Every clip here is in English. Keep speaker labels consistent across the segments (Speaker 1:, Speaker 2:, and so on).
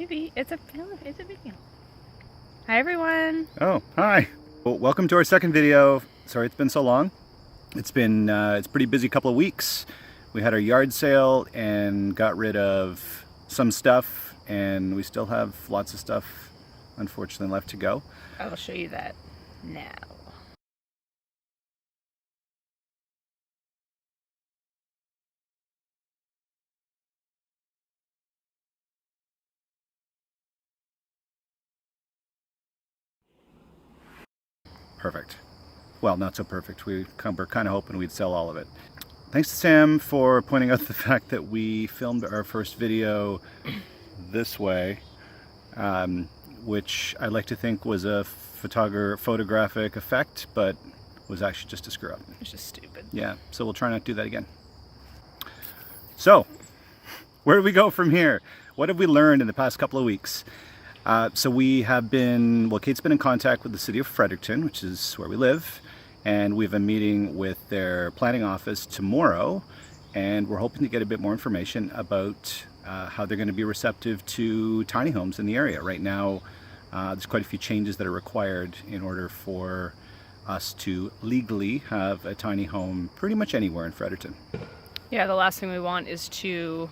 Speaker 1: Maybe it's a video. Hi everyone.
Speaker 2: Oh, hi. Well, welcome to our second video. Sorry it's been so long. It's been it's a pretty busy couple of weeks. We had our yard sale and got rid of some stuff, and we still have lots of stuff unfortunately left to go.
Speaker 1: I'll show you that now.
Speaker 2: Perfect. Well, not so perfect. We were kind of hoping we'd sell all of it. Thanks to Sam for pointing out the fact that we filmed our first video this way, which I like to think was a photographic effect, but was actually just a screw up.
Speaker 1: It's just stupid.
Speaker 2: Yeah, so we'll try not to do that again. So, where do we go from here? What have we learned in the past couple of weeks? So we have been, well, Kate's been in contact with the city of Fredericton, which is where we live, and we have a meeting with their planning office tomorrow, and we're hoping to get a bit more information about how they're going to be receptive to tiny homes in the area. Right now, there's quite a few changes that are required in order for us to legally have a tiny home pretty much anywhere in Fredericton.
Speaker 1: Yeah, the last thing we want is to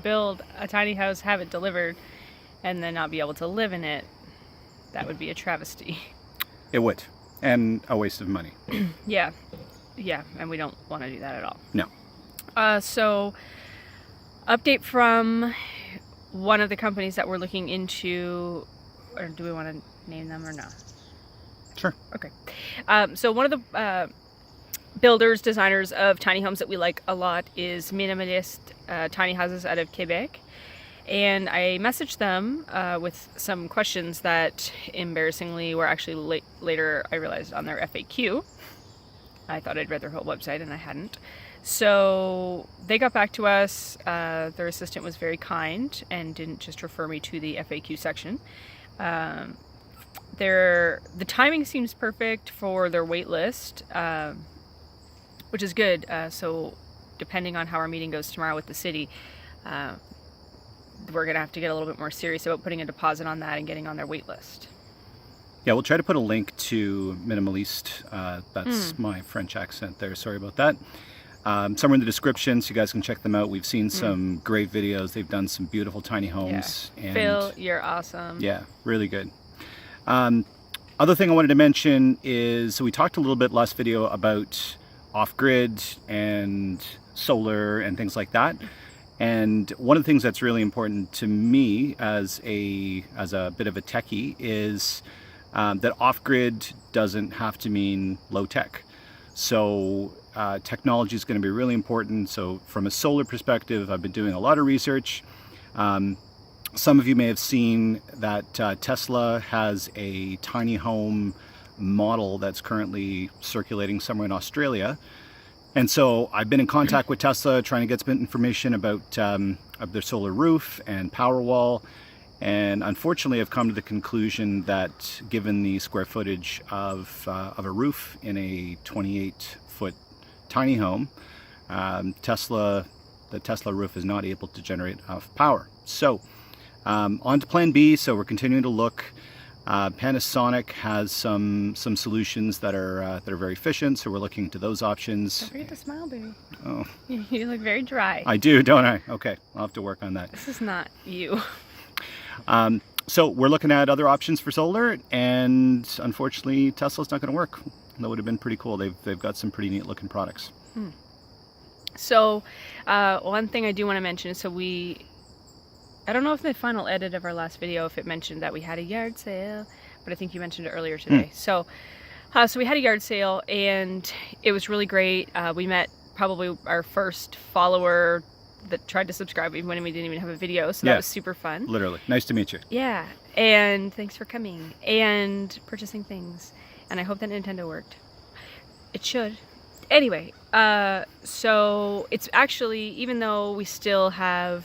Speaker 1: build a tiny house, have it delivered, and then not be able to live in it. That would be a travesty.
Speaker 2: It would, and a waste of money.
Speaker 1: Yeah, and we don't want to do that at all.
Speaker 2: No.
Speaker 1: So, update from one of the companies that we're looking into, or do we want to name them or no?
Speaker 2: Sure.
Speaker 1: Okay. So one of the builders, designers of tiny homes that we like a lot is Minimalist Tiny Houses out of Quebec. And I messaged them with some questions that embarrassingly were actually later I realized on their FAQ. I thought I'd read their whole website and I hadn't. So they got back to us. Their assistant was very kind and didn't just refer me to the FAQ section. The timing seems perfect for their wait list, which is good. So depending on how our meeting goes tomorrow with the city, we're going to have to get a little bit more serious about putting a deposit on that and getting on their wait list.
Speaker 2: Yeah, we'll try to put a link to Minimalist. That's my French accent there. Sorry about that. Somewhere in the description so you guys can check them out. We've seen some great videos. They've done some beautiful tiny homes.
Speaker 1: Yeah.
Speaker 2: And
Speaker 1: Phil, you're awesome.
Speaker 2: Yeah, really good. Other thing I wanted to mention is, so we talked a little bit last video about off-grid and solar and things like that. And one of the things that's really important to me as a bit of a techie is that off-grid doesn't have to mean low-tech. So technology is going to be really important. So from a solar perspective, I've been doing a lot of research. Some of you may have seen that Tesla has a tiny home model that's currently circulating somewhere in Australia. And so I've been in contact with Tesla trying to get some information about their solar roof and Powerwall. And unfortunately, I've come to the conclusion that given the square footage of a roof in a 28-foot tiny home, the Tesla roof is not able to generate enough power. So on to plan B. So we're continuing to look. Panasonic has some solutions that are very efficient, so we're looking into those options.
Speaker 1: Don't forget to smile, baby.
Speaker 2: Oh,
Speaker 1: You look very dry.
Speaker 2: I do, don't I? Okay, I'll have to work on that.
Speaker 1: This is not you.
Speaker 2: So we're looking at other options for solar, and unfortunately, Tesla's not going to work. That would have been pretty cool. They've got some pretty neat looking products.
Speaker 1: So one thing I do want to mention is, I don't know if the final edit of our last video, if it mentioned that we had a yard sale, but I think you mentioned it earlier today. So we had a yard sale and it was really great. We met probably our first follower that tried to subscribe even when we didn't even have a video. So that was super fun.
Speaker 2: Literally. Nice to meet you.
Speaker 1: Yeah. And thanks for coming and purchasing things. And I hope that Nintendo worked. It should. Anyway, so it's actually, even though we still have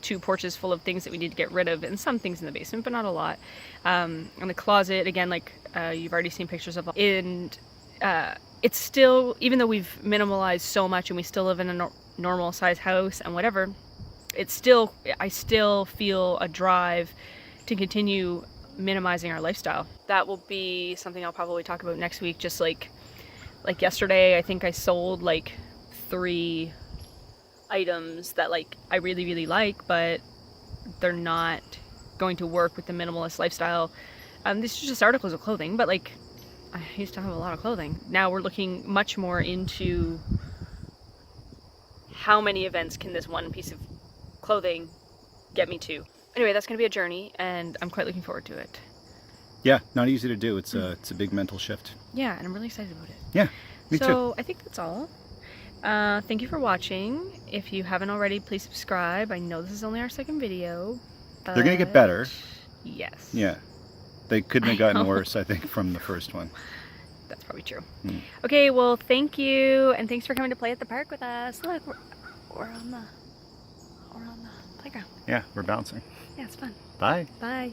Speaker 1: 2 porches full of things that we need to get rid of and some things in the basement, but not a lot, in the closet, again, like you've already seen pictures of, and it's still, even though we've minimalized so much and we still live in a normal size house and whatever, I still feel a drive to continue minimizing our lifestyle. That will be something I'll probably talk about next week. Just like yesterday, I think I sold like 3 items that like I really, really like, but they're not going to work with the minimalist lifestyle. These are just articles of clothing, but like I used to have a lot of clothing. Now we're looking much more into how many events can this one piece of clothing get me to. Anyway, that's going to be a journey, and I'm quite looking forward to it.
Speaker 2: Yeah, not easy to do. It's a big mental shift.
Speaker 1: Yeah, and I'm really excited about it.
Speaker 2: Yeah, me too.
Speaker 1: So I think that's all. Thank you for watching. If you haven't already, please subscribe. I know this is only our 2nd video.
Speaker 2: They're going to get better.
Speaker 1: Yes.
Speaker 2: Yeah. They couldn't have gotten worse, I think, from the first one.
Speaker 1: That's probably true. Okay, well, thank you, and thanks for coming to play at the park with us. Look, we're on the playground.
Speaker 2: Yeah, we're bouncing.
Speaker 1: Yeah, it's fun.
Speaker 2: Bye.
Speaker 1: Bye.